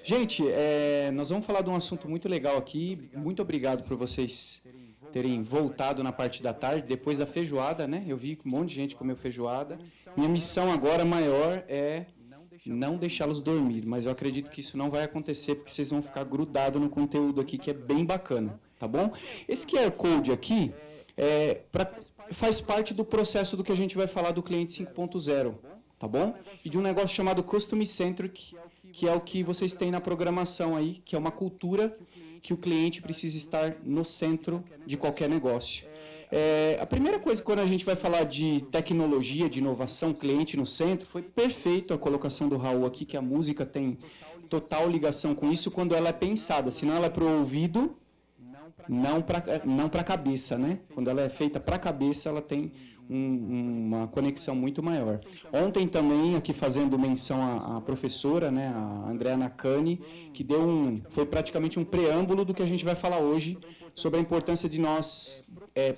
Gente, nós vamos falar de um assunto muito legal aqui. Muito obrigado por vocês terem voltado na parte da tarde, depois da feijoada, né? Eu vi que um monte de gente comeu feijoada. Minha missão agora maior é não deixá-los dormir, mas eu acredito que isso não vai acontecer, porque vocês vão ficar grudados no conteúdo aqui, que é bem bacana, tá bom? Esse QR Code aqui faz parte do processo do que a gente vai falar do cliente 5.0, tá bom? E de um negócio chamado Customer Centric, que é o que vocês têm na programação aí, que é uma cultura que o cliente precisa estar no centro de qualquer negócio. A primeira coisa, quando a gente vai falar de tecnologia, de inovação, cliente no centro, foi perfeito a colocação do Raul aqui, que a música tem total ligação com isso quando ela é pensada, senão ela é para o ouvido, não para a cabeça, né? Quando ela é feita para a cabeça, ela tem uma conexão muito maior. Ontem também, aqui fazendo menção à professora, né, a Andrea Nakani, que foi praticamente um preâmbulo do que a gente vai falar hoje, sobre a importância de nós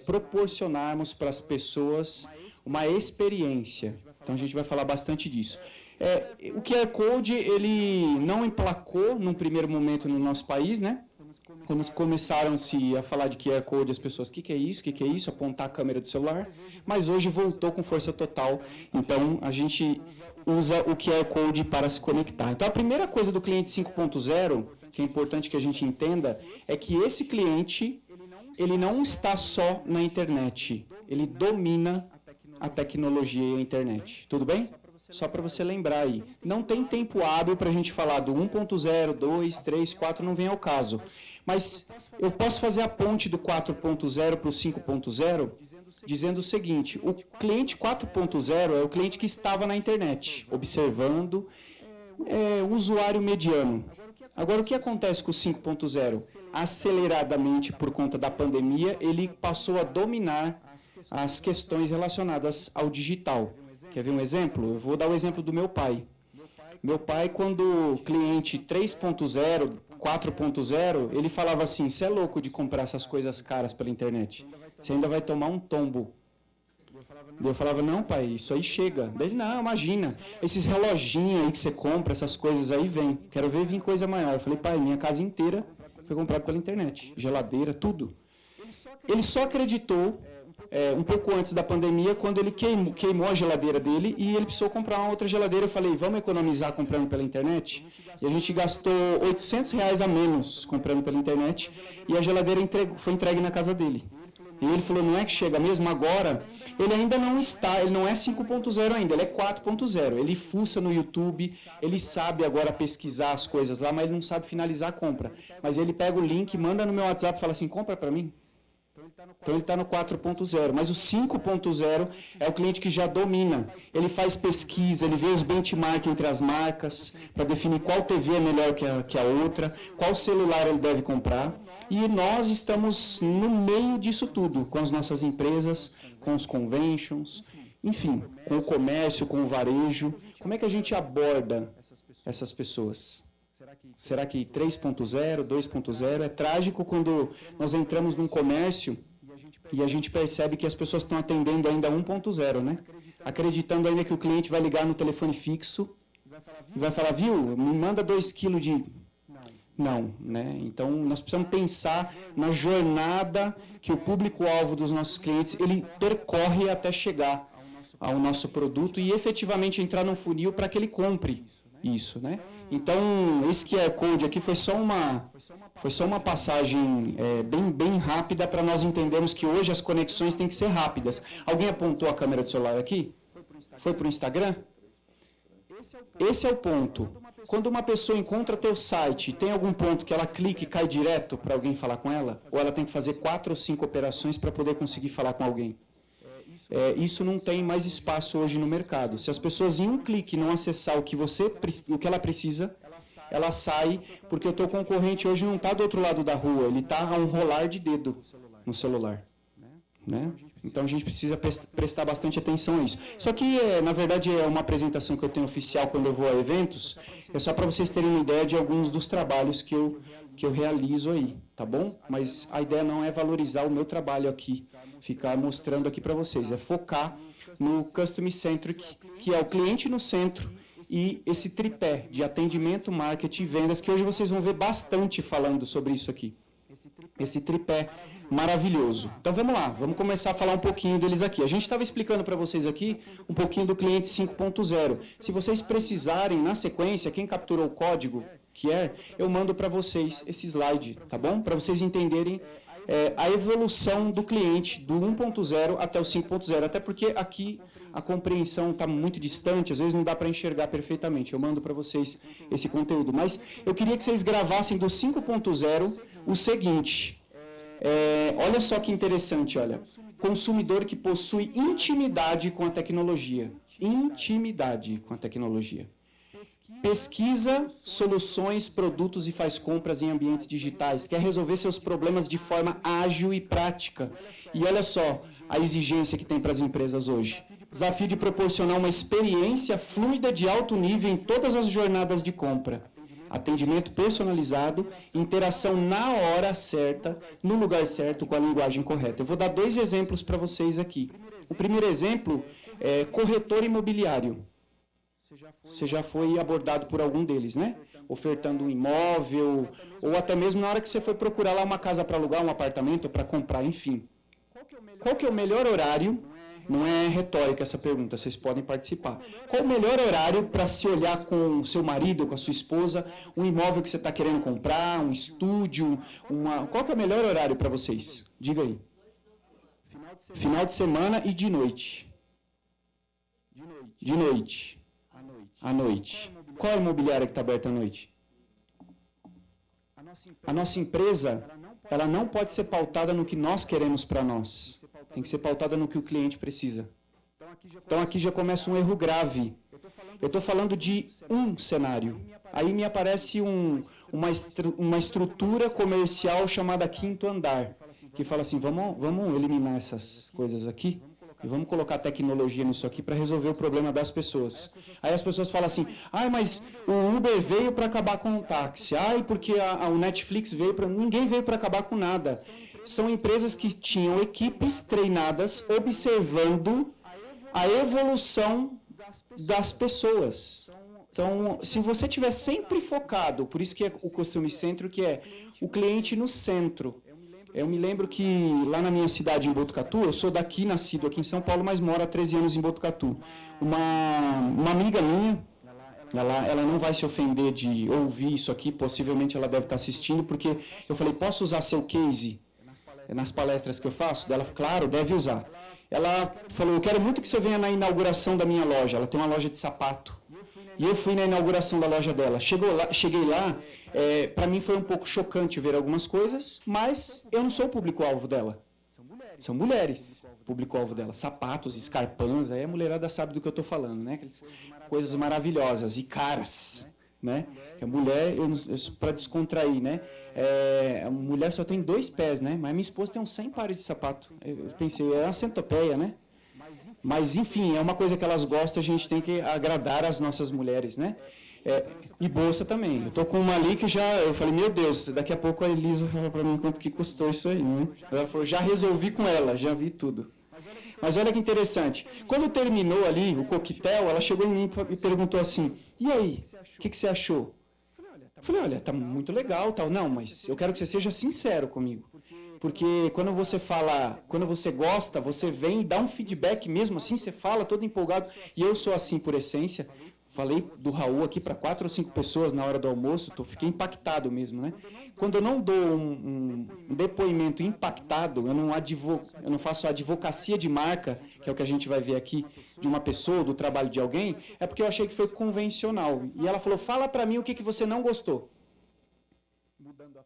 proporcionarmos para as pessoas uma experiência. Então, a gente vai falar bastante disso. O QR Code, ele não emplacou, num primeiro momento, no nosso país, né? Quando começaram-se a falar de QR Code, as pessoas, o que é isso? O que é isso? Apontar a câmera do celular. Mas hoje voltou com força total. Então, a gente usa o QR Code para se conectar. Então, a primeira coisa do cliente 5.0, que é importante que a gente entenda, é que esse cliente, ele não está só na internet. Ele domina a tecnologia e a internet. Tudo bem? Só para você lembrar aí. Não tem tempo hábil para a gente falar do 1.0, 2, 3, 4, não vem ao caso. Mas eu posso fazer a ponte do 4.0 para o 5.0 dizendo o seguinte: o cliente 4.0 é o cliente que estava na internet, observando, o usuário mediano. Agora, o que acontece com o 5.0? Aceleradamente, por conta da pandemia, ele passou a dominar as questões relacionadas ao digital. Quer ver um exemplo? Eu vou dar o exemplo do meu pai. Meu pai, quando cliente 3.0, 4.0, ele falava assim: você é louco de comprar essas coisas caras pela internet. Você ainda vai tomar um tombo. Eu falava: não, pai, isso aí chega. Ele: não, imagina, esses reloginhos aí que você compra, essas coisas aí, vem. Quero ver vir coisa maior. Eu falei: pai, minha casa inteira foi comprada pela internet. Geladeira, tudo. Ele só acreditou um pouco antes da pandemia, quando ele queimou a geladeira dele e ele precisou comprar uma outra geladeira. Eu falei: vamos economizar comprando pela internet? E a gente gastou R$800 a menos comprando pela internet e a geladeira foi entregue na casa dele. E ele falou: não é que chega mesmo agora? Ele ainda não está, ele não é 5.0 ainda, ele é 4.0. Ele fuça no YouTube, ele sabe agora pesquisar as coisas lá, mas ele não sabe finalizar a compra. Mas ele pega o link, manda no meu WhatsApp e fala assim: compra para mim. Então, ele está no 4.0, mas o 5.0 é o cliente que já domina. Ele faz pesquisa, ele vê os benchmarks entre as marcas, para definir qual TV é melhor que a outra, qual celular ele deve comprar. E nós estamos no meio disso tudo, com as nossas empresas, com os conventions, enfim, com o comércio, com o varejo. Como é que a gente aborda essas pessoas? Será que 3.0, 2.0? É trágico quando nós entramos num comércio e a gente percebe que as pessoas estão atendendo ainda 1.0, né? Acreditando ainda que o cliente vai ligar no telefone fixo e vai falar: viu, me manda 2 quilos de... Não, né? Então, nós precisamos pensar na jornada que o público-alvo dos nossos clientes, ele percorre até chegar ao nosso produto e efetivamente entrar num funil para que ele compre isso, né? Então, esse QR Code aqui foi só uma passagem bem rápida para nós entendermos que hoje as conexões têm que ser rápidas. Alguém apontou a câmera do celular aqui? Foi para o Instagram? Esse é o ponto. Quando uma pessoa encontra teu site, tem algum ponto que ela clica e cai direto para alguém falar com ela? Ou ela tem que fazer 4 ou 5 operações para poder conseguir falar com alguém? Isso não tem mais espaço hoje no mercado. Se as pessoas em um clique não acessar o que ela precisa, ela sai, porque o teu concorrente hoje não está do outro lado da rua, ele está a um rolar de dedo no celular. Né? Então a gente precisa prestar bastante atenção a isso. Isso aqui, na verdade, é uma apresentação que eu tenho oficial quando eu vou a eventos, é só para vocês terem uma ideia de alguns dos trabalhos que eu realizo aí, tá bom? Mas a ideia não é valorizar o meu trabalho aqui, ficar mostrando aqui para vocês, é focar no Customer Centric, que é o cliente no centro e esse tripé de atendimento, marketing e vendas, que hoje vocês vão ver bastante falando sobre isso aqui. Esse tripé maravilhoso. Então vamos lá, vamos começar a falar um pouquinho deles aqui. A gente estava explicando para vocês aqui um pouquinho do cliente 5.0. Se vocês precisarem, na sequência, quem capturou o código, eu mando para vocês esse slide, tá bom? Para vocês entenderem a evolução do cliente do 1.0 até o 5.0, até porque aqui a compreensão está muito distante, às vezes não dá para enxergar perfeitamente. Eu mando para vocês esse conteúdo, mas eu queria que vocês gravassem do 5.0 o seguinte. Olha só que interessante, olha. Consumidor que possui intimidade com a tecnologia. Intimidade com a tecnologia. Pesquisa soluções, produtos e faz compras em ambientes digitais. Quer resolver seus problemas de forma ágil e prática. E olha só a exigência que tem para as empresas hoje. Desafio de proporcionar uma experiência fluida de alto nível em todas as jornadas de compra. Atendimento personalizado, interação na hora certa, no lugar certo, com a linguagem correta. Eu vou dar 2 exemplos para vocês aqui. O primeiro exemplo é corretor imobiliário. Você já foi abordado por algum deles, né? Ofertando um imóvel, ou até mesmo na hora que você foi procurar lá uma casa para alugar, um apartamento, para comprar, enfim. Qual que é o melhor horário? Não é retórica essa pergunta, vocês podem participar. Qual o melhor horário para se olhar com o seu marido, com a sua esposa, um imóvel que você está querendo comprar, um estúdio, Qual que é o melhor horário para vocês? Diga aí. Final de semana e de noite. De noite. À noite. Qual é a imobiliária que está aberta à noite? A nossa empresa, ela não pode ser pautada no que nós queremos para nós. Tem que ser pautada no que o cliente precisa. Então aqui já começa um erro grave. Eu estou falando de um cenário. Aí me aparece uma estrutura comercial chamada Quinto Andar, que fala assim, vamos eliminar essas coisas aqui e vamos colocar tecnologia nisso aqui para resolver o problema das pessoas. Aí as pessoas falam assim, mas o Uber veio para acabar com o táxi, porque o Netflix veio para... Ninguém veio para acabar com nada. São empresas que tinham equipes treinadas observando a evolução das pessoas. Então, se você estiver sempre focado, por isso que é o Customer Centro, que é o cliente no centro. Eu me lembro que lá na minha cidade, em Botucatu, eu sou daqui, nascido aqui em São Paulo, mas moro há 13 anos em Botucatu. Uma amiga minha, ela não vai se ofender de ouvir isso aqui, possivelmente ela deve estar assistindo, porque eu falei, posso usar seu case nas palestras que eu faço? Dela, claro, deve usar. Ela falou, eu quero muito que você venha na inauguração da minha loja. Ela tem uma loja de sapato. E eu fui na inauguração da loja dela. Cheguei lá, para mim foi um pouco chocante ver algumas coisas, mas eu não sou o público-alvo dela. São mulheres, o público-alvo dela. Sapatos, escarpãs, aí a mulherada sabe do que eu estou falando, né? Aquelas coisas maravilhosas e caras, né? A mulher, para descontrair, né? A mulher só tem 2 pés, né? Mas minha esposa tem uns 100 pares de sapato. Eu pensei, é uma centopeia, né? Mas, enfim, é uma coisa que elas gostam, a gente tem que agradar as nossas mulheres, né? E bolsa também. Eu estou com uma ali que eu falei, meu Deus, daqui a pouco a Elisa fala para mim quanto que custou isso aí, né? Ela falou, já resolvi com ela, já vi tudo. Mas olha que interessante. Quando terminou ali o coquetel, ela chegou em mim e perguntou assim, e aí, o que você achou? Eu falei, olha, tá muito legal, tal. Não, mas eu quero que você seja sincero comigo. Porque quando você gosta, você vem e dá um feedback mesmo assim, você fala todo empolgado. E eu sou assim por essência. Falei do Raul aqui para 4 ou 5 pessoas na hora do almoço, fiquei impactado mesmo, né? Quando eu não dou um depoimento impactado, eu não faço a advocacia de marca, que é o que a gente vai ver aqui, de uma pessoa, do trabalho de alguém, é porque eu achei que foi convencional. E ela falou, fala para mim o que você não gostou.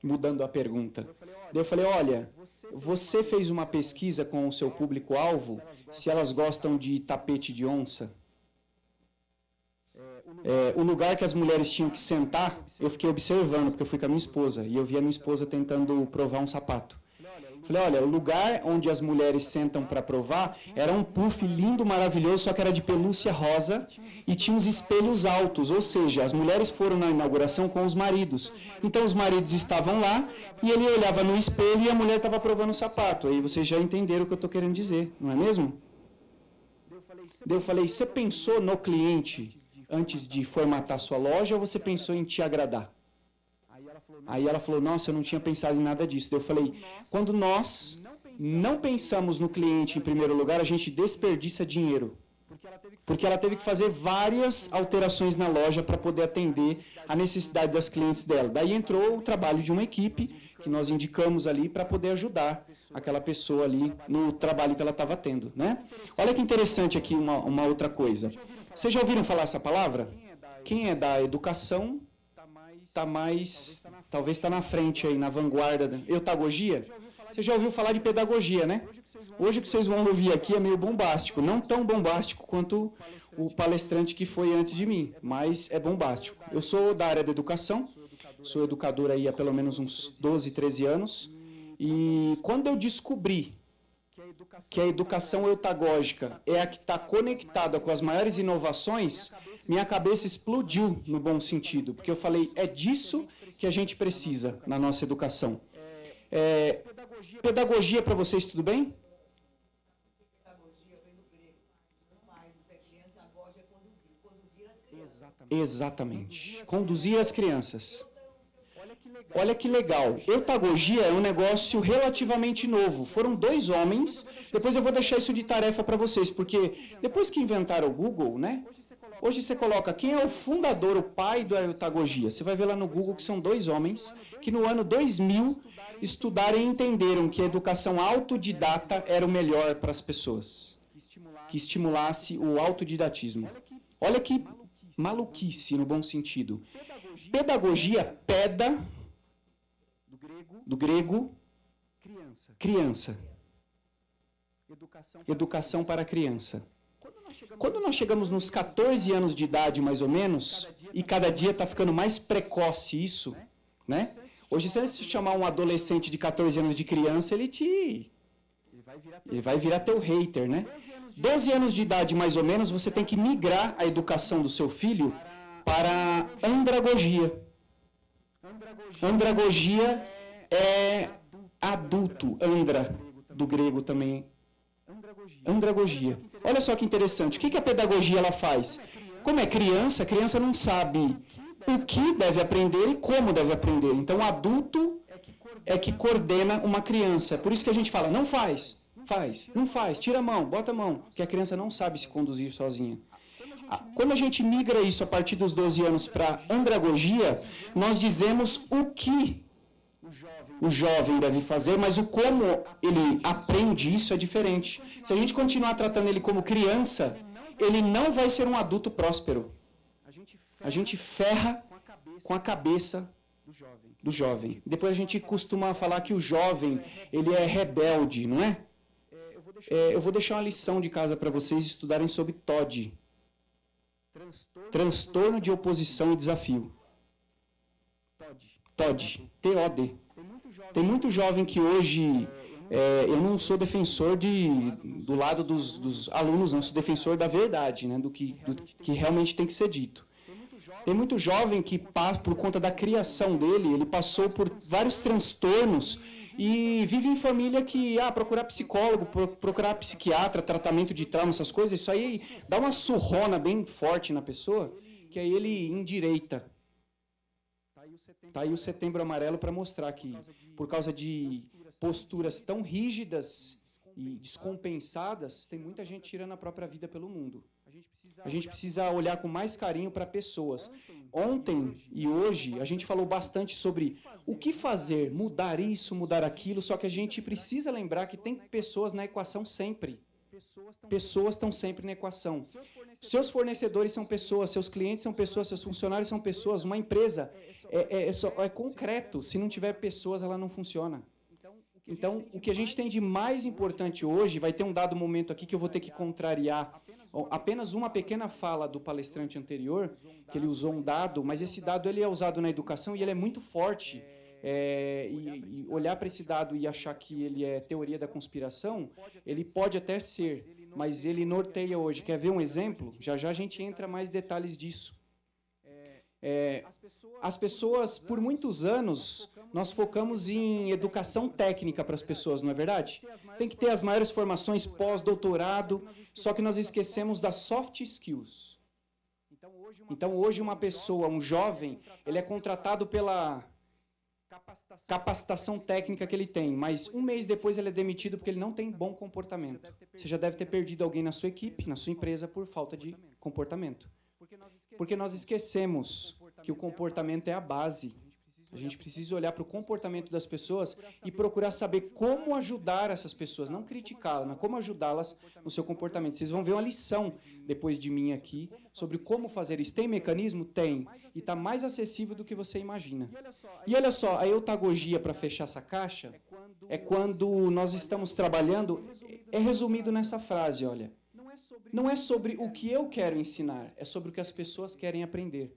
Mudando a pergunta. Eu falei, olha, você fez uma pesquisa com o seu público-alvo, se elas gostam de tapete de onça? O lugar que as mulheres tinham que sentar, eu fiquei observando, porque eu fui com a minha esposa, e eu vi a minha esposa tentando provar um sapato. Falei, olha, o lugar onde as mulheres sentam para provar era um puff lindo, maravilhoso, só que era de pelúcia rosa e tinha uns espelhos altos, ou seja, as mulheres foram na inauguração com os maridos. Então os maridos estavam lá e ele olhava no espelho e a mulher estava provando o sapato. Aí vocês já entenderam o que eu estou querendo dizer, não é mesmo? Eu falei, você pensou no cliente antes de formatar sua loja ou você pensou em te agradar? Aí ela falou, nossa, eu não tinha pensado em nada disso. Daí eu falei, quando nós não pensamos no cliente em primeiro lugar, a gente desperdiça dinheiro. Porque ela teve que fazer várias alterações na loja para poder atender a necessidade das clientes dela. Daí entrou o trabalho de uma equipe que nós indicamos ali para poder ajudar aquela pessoa ali no trabalho que ela estava tendo, né? Olha que interessante aqui uma outra coisa. Vocês já ouviram falar essa palavra? Quem é da educação está mais, talvez está na frente aí, na vanguarda. Eutagogia? Você já ouviu falar de pedagogia, né? Hoje o que vocês vão ouvir aqui é meio bombástico. Não tão bombástico quanto o palestrante que foi antes de mim, mas é bombástico. Eu sou da área da educação, sou educador aí há pelo menos uns 12, 13 anos. E quando eu descobri que a educação eutagógica é a que está conectada com as maiores inovações, minha cabeça explodiu no bom sentido, porque eu falei, é disso que a gente precisa na nossa educação. Pedagogia para vocês, tudo bem? Pedagogia vem do grego. Mas os crianças agora é conduzir. Conduzir as crianças. Exatamente. Conduzir as crianças. Olha que legal. Eutagogia é um negócio relativamente novo. Foram 2 homens. Depois eu vou deixar isso de tarefa para vocês, porque depois que inventaram o Google, né? Hoje você coloca quem é o fundador, o pai da eutagogia. Você vai ver lá no Google que são 2 homens que no ano 2000 estudaram e entenderam que a educação autodidata era o melhor para as pessoas. Que estimulasse o autodidatismo. Olha que maluquice no bom sentido. Pedagogia, peda, do grego, criança. Educação para criança. Quando nós chegamos nos 14 anos de idade, mais ou menos, e cada dia está ficando mais precoce isso, né? Hoje, se você chamar um adolescente de 14 anos de criança, ele vai virar teu hater, né? 12 anos de idade, mais ou menos, você tem que migrar a educação do seu filho para andragogia. Andragogia é adulto, andra, do grego também. Andragogia. Olha só que interessante. O que a pedagogia ela faz? Como é criança, a criança não sabe o que deve aprender e como deve aprender. Então, o adulto é que coordena uma criança. É por isso que a gente fala, não faz, não faz, tira a mão, bota a mão, porque a criança não sabe se conduzir sozinha. Quando a gente migra isso a partir dos 12 anos para andragogia, nós dizemos o que o jovem deve fazer, mas o como ele aprende isso é diferente. Se a gente continuar tratando ele como criança, ele não vai ser um adulto próspero. A gente ferra com a cabeça do jovem. Depois a gente costuma falar que o jovem, ele é rebelde, não é? Eu vou deixar uma lição de casa para vocês estudarem sobre TOD. Transtorno de oposição e desafio. TOD. T-O-D. Tem muito jovem que hoje, eu não sou defensor do lado dos alunos, não, sou defensor da verdade, né, do que realmente tem que ser dito. Tem muito jovem que, por conta da criação dele, ele passou por vários transtornos e vive em família que, procurar psicólogo, procurar psiquiatra, tratamento de trauma, essas coisas, isso aí dá uma surrona bem forte na pessoa, que aí ele endireita. Está aí o Setembro Amarelo para mostrar que, por causa de posturas tão rígidas e descompensadas, tem muita gente tirando a própria vida pelo mundo. A gente precisa olhar com mais carinho para pessoas. Ontem e hoje, a gente falou bastante sobre o que fazer, mudar isso, mudar aquilo, só que a gente precisa lembrar que tem pessoas na equação sempre. Pessoas estão sempre na equação. Seus fornecedores são pessoas, seus clientes são pessoas, seus funcionários são pessoas. Uma empresa é concreto. Se não tiver pessoas, ela não funciona. Então, o que a gente tem de mais importante hoje, vai ter um dado momento aqui que eu vou ter que contrariar apenas uma pequena fala do palestrante anterior, que ele usou um dado, mas esse dado ele é usado na educação e ele é muito forte. E olhar para esse dado e achar que ele é teoria da conspiração, ele pode até ser, mas ele norteia hoje. Quer ver um exemplo? Já já a gente entra mais detalhes disso. As pessoas, por muitos anos, nós focamos em educação técnica para as pessoas, não é verdade? Tem que ter as maiores formações, pós-doutorado, só que nós esquecemos das soft skills. Então, hoje, uma pessoa, um jovem, ele é contratado pela capacitação técnica que ele tem, mas um mês depois ele é demitido porque ele não tem bom comportamento. Você já deve ter perdido alguém na sua equipe, na sua empresa, por falta de comportamento. Porque nós esquecemos que o comportamento é a base. A gente precisa olhar para o comportamento das pessoas e procurar saber como ajudar essas pessoas, não criticá-las, mas como ajudá-las no seu comportamento. Vocês vão ver uma lição depois de mim aqui sobre como fazer isso. Tem mecanismo? Tem. E está mais acessível do que você imagina. E olha só, a eutagogia, para fechar essa caixa, é quando nós estamos trabalhando, é resumido nessa frase, olha. Não é sobre o que eu quero ensinar, é sobre o que as pessoas querem aprender.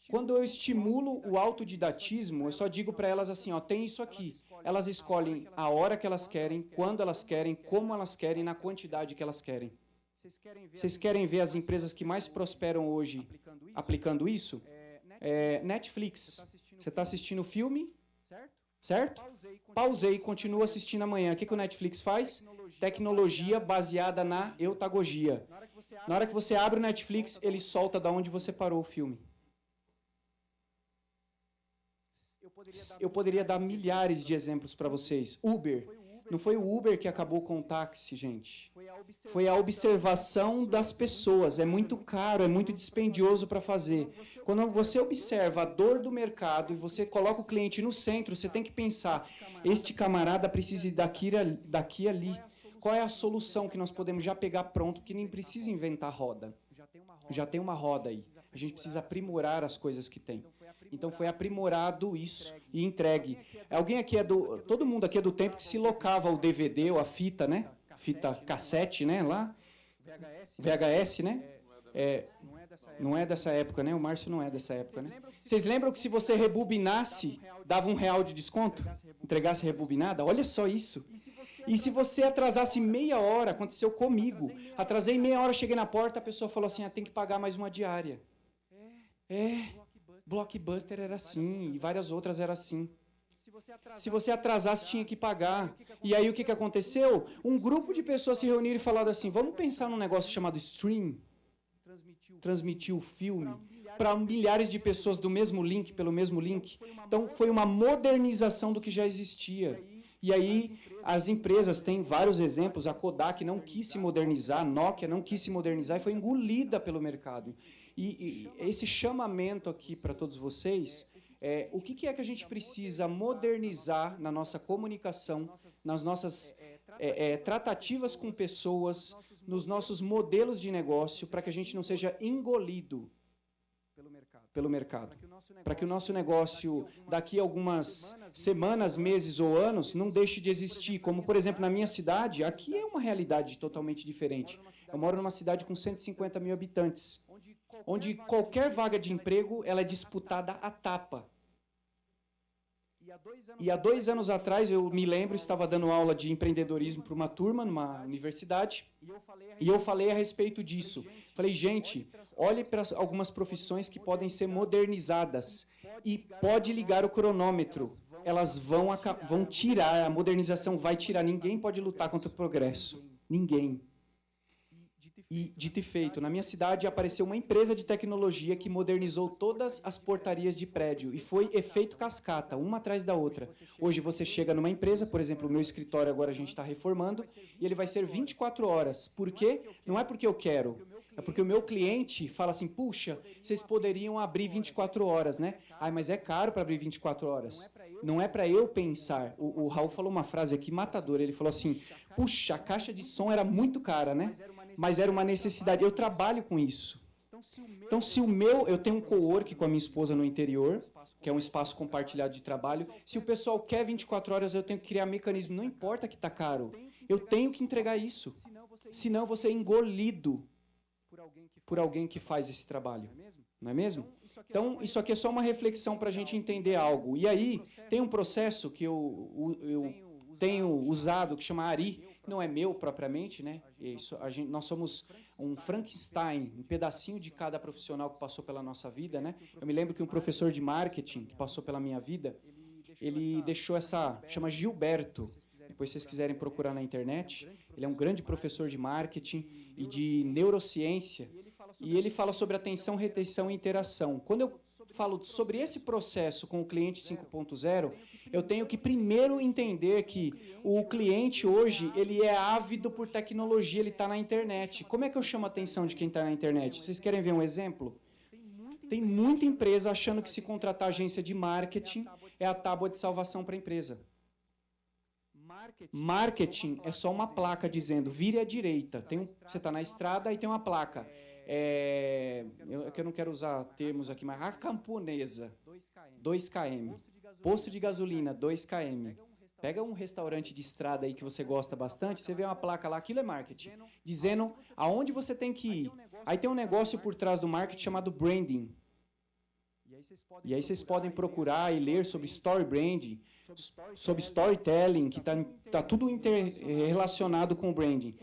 Quando eu estimulo o autodidatismo, eu só digo para elas assim, ó, tem isso aqui. Elas escolhem a hora que elas querem, quando elas querem, como elas querem, na quantidade que elas querem. Vocês querem ver as empresas que mais prosperam hoje aplicando isso? Netflix. Você está assistindo o filme, certo? Pausei e continua assistindo amanhã. O que o Netflix faz? Tecnologia baseada na eutagogia. Na hora que você abre o Netflix, ele solta da onde você parou o filme. Eu poderia dar milhares de exemplos para vocês. Uber. Não foi o Uber que acabou com o táxi, gente. Foi a observação das pessoas. É muito caro, é muito dispendioso para fazer. Quando você observa a dor do mercado e você coloca o cliente no centro, você tem que pensar, este camarada precisa ir daqui ali. Qual é a solução que nós podemos já pegar pronto, que nem precisa inventar roda? Já tem uma roda aí. A gente precisa aprimorar as coisas que tem. Então foi aprimorado isso e entregue. Alguém aqui todo mundo aqui é do tempo que se locava o DVD ou a fita, né? Fita cassete, né? Lá. VHS, né? Não é dessa época, né? O Márcio não é dessa época, né? Vocês lembram que se você rebobinasse, dava R$1 de desconto? Entregasse rebobinada? Olha só isso. E se você atrasasse meia hora, aconteceu comigo. Atrasei meia hora, cheguei na porta, a pessoa falou assim, tem que pagar mais uma diária. Blockbuster era assim, e várias outras eram assim. Se você atrasasse, tinha que pagar. E aí o que aconteceu? Um grupo de pessoas se reuniram e falaram assim, vamos pensar num negócio chamado stream. Transmitir o filme para milhares de pessoas do mesmo link, pelo mesmo link. Então, foi uma modernização do que já existia. E aí, as empresas têm vários exemplos. A Kodak não quis se modernizar, a Nokia não quis se modernizar e foi engolida pelo mercado. E esse chamamento aqui para todos vocês, o que é que a gente precisa modernizar na nossa comunicação, nas nossas tratativas com pessoas, nos nossos modelos de negócio, para que a gente não seja engolido pelo mercado. Para que o nosso negócio, daqui a algumas semanas, meses ou anos, não deixe de existir. Como, por exemplo, na minha cidade, aqui é uma realidade totalmente diferente. Eu moro numa cidade com 150 mil habitantes, onde qualquer vaga de emprego ela é disputada à tapa. E há 2 anos atrás, eu me lembro, estava dando aula de empreendedorismo para uma turma, numa universidade, e eu falei a respeito disso. Falei, gente, olhe para algumas profissões que podem ser modernizadas e pode ligar o cronômetro. Elas vão tirar, a modernização vai tirar. Ninguém pode lutar contra o progresso. Ninguém. E, dito e feito, na minha cidade apareceu uma empresa de tecnologia que modernizou todas as portarias de prédio e foi efeito cascata, uma atrás da outra. Hoje você chega numa empresa, por exemplo, o meu escritório agora a gente está reformando, e ele vai ser 24 horas. Por quê? Não é porque eu quero, é porque o meu cliente fala assim, puxa, vocês poderiam abrir 24 horas, né? Mas é caro para abrir 24 horas. Não é para eu pensar. O Raul falou uma frase aqui matadora, ele falou assim, puxa, a caixa de som era muito cara, né? Mas era uma necessidade. Eu trabalho com isso. Então, se eu tenho um cowork com a minha esposa no interior, que é um espaço compartilhado de trabalho, se o pessoal quer 24 horas, eu tenho que criar mecanismo. Não importa que está caro, eu tenho que entregar isso. Senão, você é engolido por alguém que faz esse trabalho. Não é mesmo? Então, isso aqui é só uma reflexão para a gente entender algo. E aí, tem um processo que eu tenho usado, que chama ARI, não é meu propriamente, né? Nós somos um Frankenstein, um pedacinho de cada profissional que passou pela nossa vida, né? Eu me lembro que um professor de marketing que passou pela minha vida, ele deixou chama Gilberto, depois se vocês quiserem procurar na internet, ele é um grande professor de marketing e de neurociência, E ele fala sobre atenção, retenção e interação. Quando eu falo sobre esse processo com o cliente 5.0, eu tenho que primeiro entender que o cliente hoje, ele é ávido por tecnologia, ele está na internet. Como é que eu chamo a atenção de quem está na internet? Vocês querem ver um exemplo? Tem muita empresa achando que se contratar agência de marketing é a tábua de salvação para a empresa. Marketing é só uma placa dizendo, vire à direita. Você está na estrada e tem uma placa. Eu não quero usar termos aqui, mas a camponesa, 2km. Posto de gasolina, 2km. Pega um restaurante de estrada aí que você gosta bastante, você vê uma placa lá, aquilo é marketing, dizendo aonde você tem que ir. Aí tem um negócio por trás do marketing chamado branding. E aí vocês podem procurar e ler sobre story branding, sobre storytelling, que tá tudo relacionado com o branding.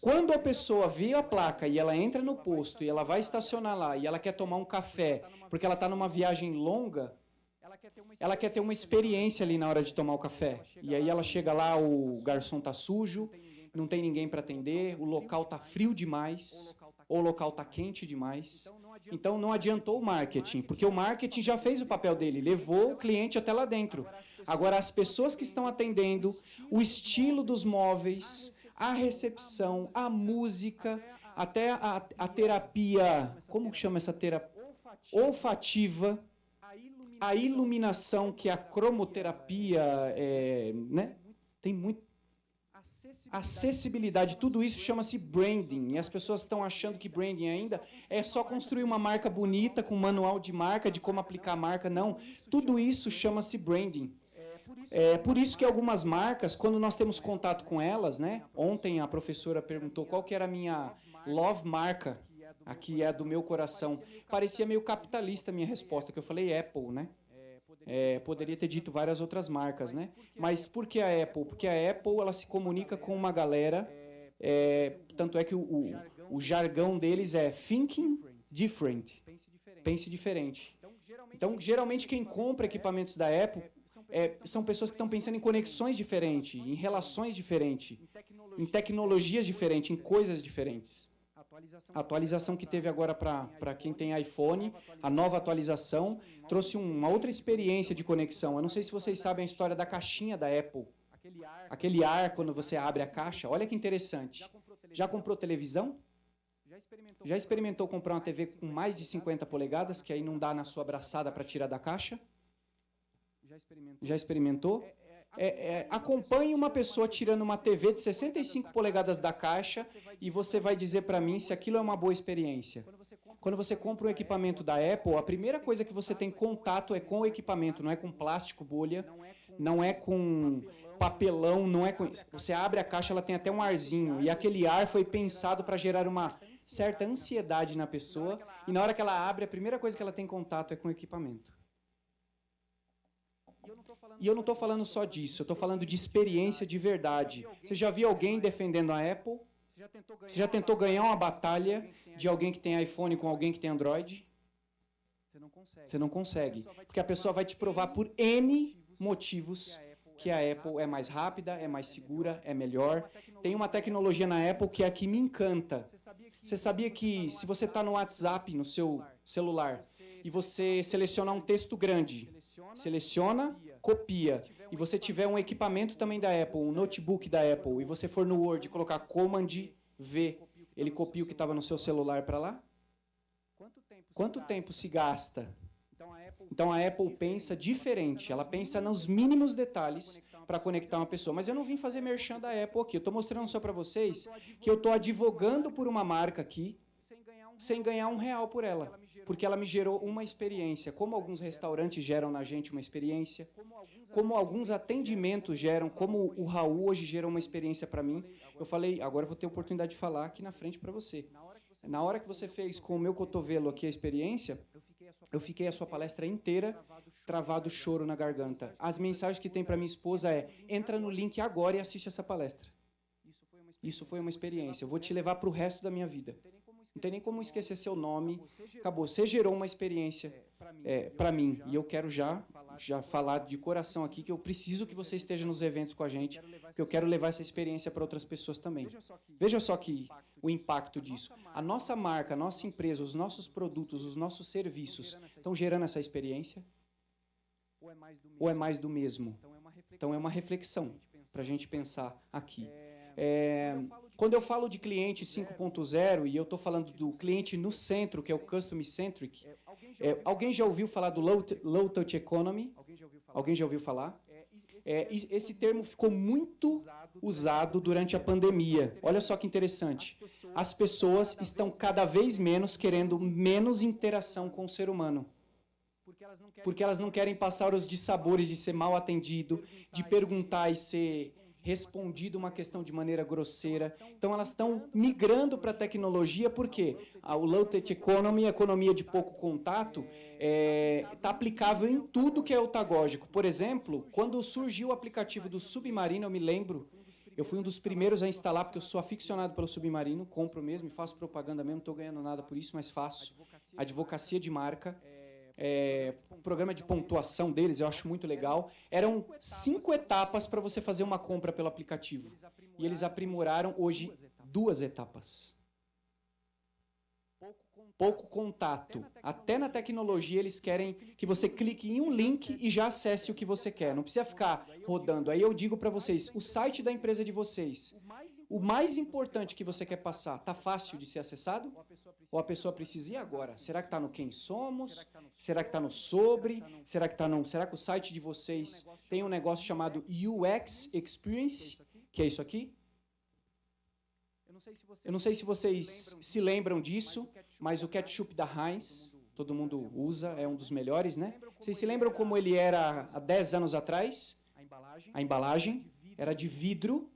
Quando a pessoa vê a placa e ela entra no posto e ela vai estacionar lá e ela quer tomar um café porque ela está numa viagem longa, ela quer ter uma experiência ali na hora de tomar o café. E aí ela chega lá, o garçom tá sujo, não tem ninguém para atender, o local tá frio demais, ou o local tá quente demais. Então não adiantou o marketing, porque o marketing já fez o papel dele, levou o cliente até lá dentro. Agora as pessoas que estão atendendo, o estilo dos móveis, a recepção, a música, até a terapia, como chama essa terapia? Olfativa, a iluminação, que é a cromoterapia, né? Tem muito. Acessibilidade, tudo isso chama-se branding. E as pessoas estão achando que branding ainda é só construir uma marca bonita, com manual de marca, de como aplicar a marca. Não, tudo isso chama-se branding. Por isso que algumas marcas, quando nós temos contato com elas, né? Ontem a professora perguntou qual que era a minha love marca, a que é do meu coração. Parecia meio capitalista a minha resposta, que eu falei Apple, né? Poderia ter dito várias outras marcas, né? Mas por que a Apple? Porque a Apple ela se comunica com uma galera, tanto é que o jargão deles é thinking different, pense diferente. Então, geralmente quem compra equipamentos da Apple são pessoas que estão pensando em conexões diferentes, em relações diferentes, em tecnologias diferentes, em coisas diferentes. A atualização que teve agora para quem tem iPhone, a nova atualização, trouxe uma outra experiência de conexão. Eu não sei se vocês sabem a história da caixinha da Apple. Aquele ar quando você abre a caixa. Olha que interessante. Já comprou televisão? Já experimentou comprar uma TV com mais de 50 polegadas, que aí não dá na sua abraçada para tirar da caixa? Já experimentou? Acompanhe uma pessoa tirando uma TV de 65 polegadas da caixa e você vai dizer para mim se aquilo é uma boa experiência. Quando você compra um equipamento da Apple, a primeira coisa que você tem contato é com o equipamento, não é com plástico bolha, não é com papelão, não é com... Você abre a caixa, ela tem até um arzinho, e aquele ar foi pensado para gerar uma certa ansiedade na pessoa, e na hora que ela abre, a primeira coisa que ela tem contato é com o equipamento. E eu não estou falando só disso, eu estou falando de experiência de verdade. Você já viu alguém defendendo a Apple? Você já tentou ganhar uma batalha de alguém que tem iPhone com alguém que tem Android? Você não consegue. Porque a pessoa vai te provar por N motivos que a Apple é mais rápida, é mais segura, é melhor. Tem uma tecnologia na Apple que é a que me encanta. Você sabia que se você está no WhatsApp, no seu celular, e você selecionar um texto grande, seleciona, copia, e você tiver um equipamento também da Apple, um notebook da Apple, e você for no Word e colocar Command V, ele copia o que estava no seu celular para lá? Quanto tempo se gasta? Então a Apple pensa diferente, ela pensa nos mínimos detalhes para conectar uma pessoa. Mas eu não vim fazer merchan da Apple aqui, eu estou mostrando só para vocês que eu estou advogando por uma marca aqui, sem ganhar R$1 por ela, porque ela me gerou uma experiência, como alguns restaurantes geram na gente uma experiência, como alguns atendimentos geram, como o Raul hoje gerou uma experiência para mim. Eu falei, agora eu vou ter a oportunidade de falar aqui na frente para você. Na hora que você fez com o meu cotovelo aqui a experiência, eu fiquei a sua palestra inteira travado choro na garganta. As mensagens que tem para minha esposa entra no link agora e assiste essa palestra. Isso foi uma experiência, eu vou te levar para o resto da minha vida. Não tem nem como esquecer seu nome. Acabou. Você gerou uma experiência para mim. E eu quero já falar de coração aqui que eu preciso que você esteja nos eventos com a gente, porque eu quero levar essa experiência para outras pessoas também. Veja só que o impacto disso. A nossa marca, a nossa empresa, os nossos produtos, os nossos serviços estão gerando essa experiência? Ou é mais do mesmo? Então, é uma reflexão para a gente pensar aqui. Quando eu falo de cliente 5.0, e eu estou falando do cliente no centro, que é o Customer Centric, alguém já ouviu falar do Low Touch Economy? Alguém já ouviu falar? Esse termo ficou muito usado durante a pandemia. Olha só que interessante. As pessoas estão cada vez menos querendo menos interação com o ser humano. Porque elas não querem passar os dissabores de ser mal atendido, de perguntar e ser respondido uma questão de maneira grosseira. Então, elas estão migrando para a tecnologia, porque o Low Touch Economy, a economia de pouco contato, está aplicável em tudo que é otagógico. Por exemplo, quando surgiu o aplicativo do Submarino, eu me lembro, eu fui um dos primeiros a instalar, porque eu sou aficionado pelo Submarino, compro mesmo e faço propaganda mesmo, não estou ganhando nada por isso, mas faço. Advocacia de marca. O programa de pontuação deles eu acho muito legal. Eram 5 etapas para você fazer uma compra pelo aplicativo. E eles aprimoraram hoje 2 etapas. Pouco contato. Até na tecnologia eles querem que você clique em um link e já acesse o que você quer. Não precisa ficar rodando. Aí eu digo para vocês, o site da empresa de vocês, o mais importante que você quer passar, está fácil de ser acessado? Ou a pessoa precisa ir agora? Será que está no Quem Somos? Será que está no Sobre? Será que o site de vocês tem um negócio chamado UX Experience, que é isso aqui? Eu não sei se vocês se lembram disso, mas o ketchup da Heinz, todo mundo usa, é um dos melhores, né? Vocês se lembram como ele era há 10 anos atrás? A embalagem era de vidro,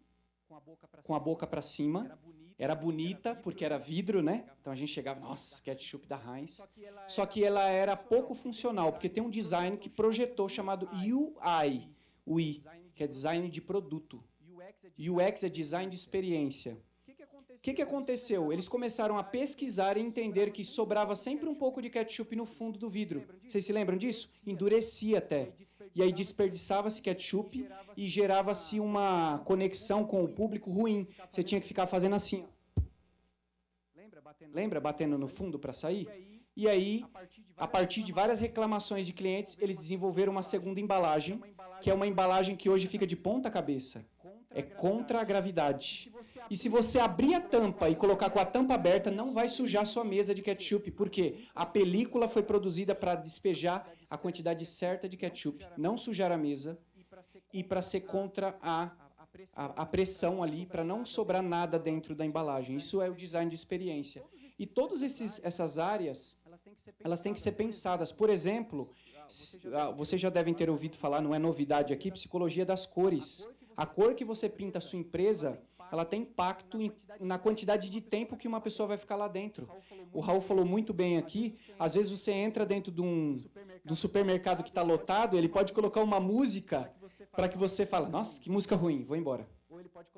com a boca para cima. Era bonita, porque era vidro, né? Então a gente chegava, nossa, ketchup da Heinz. Só que ela era pouco funcional, porque tem um design que projetou chamado UI, que é design de produto. UX é design de experiência. O que aconteceu? Eles começaram a pesquisar e entender que sobrava sempre um pouco de ketchup no fundo do vidro. Vocês se lembram disso? Endurecia até. E aí desperdiçava-se ketchup e gerava-se uma conexão com o público ruim. Você tinha que ficar fazendo assim. Lembra? Batendo no fundo para sair? E aí, a partir de várias reclamações de clientes, eles desenvolveram uma segunda embalagem, que é uma embalagem que hoje fica de ponta cabeça. É contra a gravidade. E se você abrir a tampa e colocar com a tampa aberta, não vai sujar sua mesa de ketchup, porque a película foi produzida para despejar a quantidade certa de ketchup, não sujar a mesa e para ser contra a pressão ali, para não sobrar nada dentro da embalagem. Isso é o design de experiência. E todas essas áreas, elas têm que ser pensadas. Por exemplo, vocês já devem ter ouvido falar, não é novidade aqui, psicologia das cores. A cor que você pinta a sua empresa, ela tem impacto na quantidade de tempo que uma pessoa vai ficar lá dentro. O Raul falou muito bem aqui, às vezes você entra dentro de um supermercado que está lotado, ele pode colocar uma música para que você fale, nossa, que música ruim, vou embora.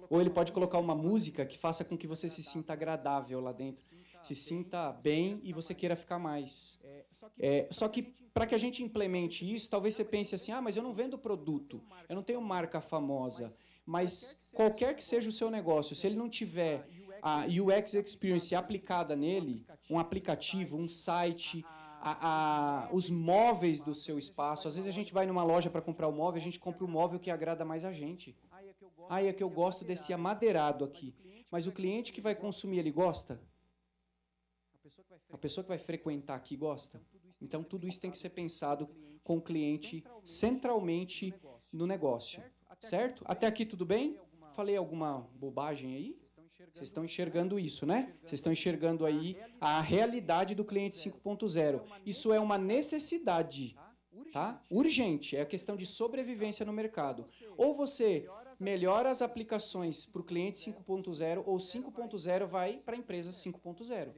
Ou ele pode colocar uma música que faça com que você se sinta agradável lá dentro, se sinta bem e você queira ficar mais. Só que para que a gente implemente isso, talvez você pense assim, mas eu não vendo produto, eu não tenho marca famosa, mas qualquer que seja o seu negócio, se ele não tiver a UX Experience aplicada nele, um aplicativo, um site, os móveis do seu espaço, às vezes a gente vai numa loja para comprar um móvel, a gente compra o móvel que agrada mais a gente. É que eu gosto desse amadeirado aqui. Mas o cliente que vai consumir, ele gosta? A pessoa que vai frequentar aqui gosta? Então, tudo isso tem que ser pensado com o cliente centralmente no negócio. Certo? Até aqui tudo bem? Falei alguma bobagem aí? Vocês estão enxergando isso, né? Vocês estão enxergando aí a realidade do cliente 5.0. Isso é uma necessidade, tá? Urgente. É a questão de sobrevivência no mercado. Ou você melhora as aplicações para o cliente 5.0 ou 5.0 vai para a empresa 5.0.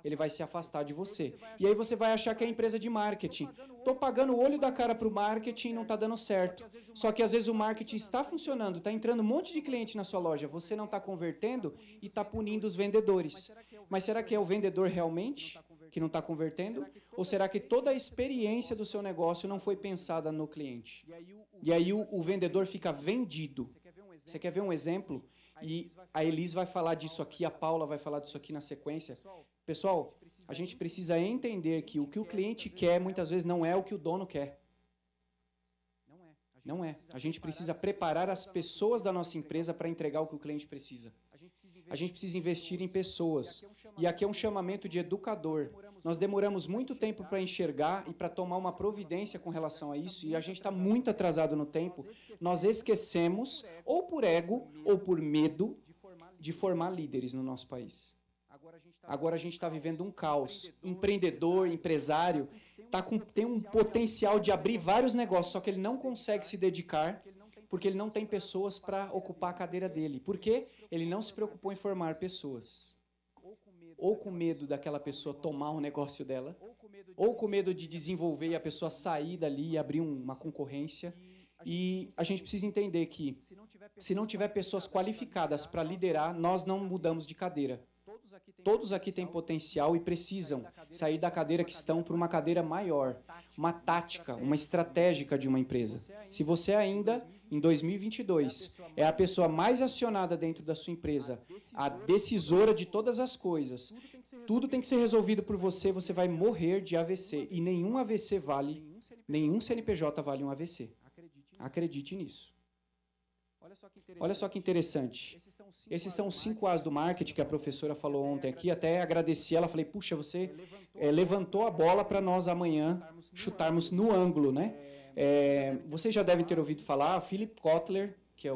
Ele vai se afastar de você. E aí você vai achar que é empresa de marketing. Estou pagando o olho da cara para o marketing e não está dando certo. Só que às vezes o marketing está funcionando, está entrando um monte de cliente na sua loja, você não está convertendo e está punindo os vendedores. Mas será que é o vendedor realmente que não está convertendo? Ou será que toda a experiência do seu negócio não foi pensada no cliente? E aí o vendedor fica vendido. Você quer ver um exemplo? E a Elis vai falar disso aqui, a Paula vai falar disso aqui na sequência. Pessoal, a gente precisa entender que o cliente quer, muitas vezes, não é o que o dono quer. Não é. A gente precisa preparar as pessoas da nossa empresa para entregar o que o cliente precisa. A gente precisa investir em pessoas. E aqui é um chamamento de educador. Nós demoramos muito tempo para enxergar e para tomar uma providência com relação a isso, e a gente está muito atrasado no tempo. Nós esquecemos, ou por ego, ou por medo, de formar líderes no nosso país. Agora a gente está vivendo um caos. Empreendedor, empresário, tem um potencial de abrir vários negócios, só que ele não consegue se dedicar porque ele não tem pessoas para ocupar a cadeira dele. Por quê? Ele não se preocupou em formar pessoas. Ou com medo daquela pessoa tomar um negócio dela, ou com medo de desenvolver e a pessoa sair dali e abrir uma concorrência. E a gente precisa entender que, se não tiver pessoas qualificadas para liderar, nós não mudamos de cadeira. Todos aqui têm potencial e precisam sair da cadeira que estão para uma cadeira maior, uma tática, uma estratégica de uma empresa. Se você ainda, em 2022, é a pessoa mais acionada dentro da sua empresa, a decisora de todas as coisas, tudo tem que ser resolvido por você, você vai morrer de AVC. E nenhum AVC vale, nenhum CNPJ vale um AVC. Acredite nisso. Olha só que interessante. Esses são os 5 As do marketing que a professora falou ontem aqui. Até agradeci ela, falei, puxa, você levantou a bola para nós amanhã chutarmos no ângulo, né? Vocês já devem ter ouvido falar, Philip Kotler, que é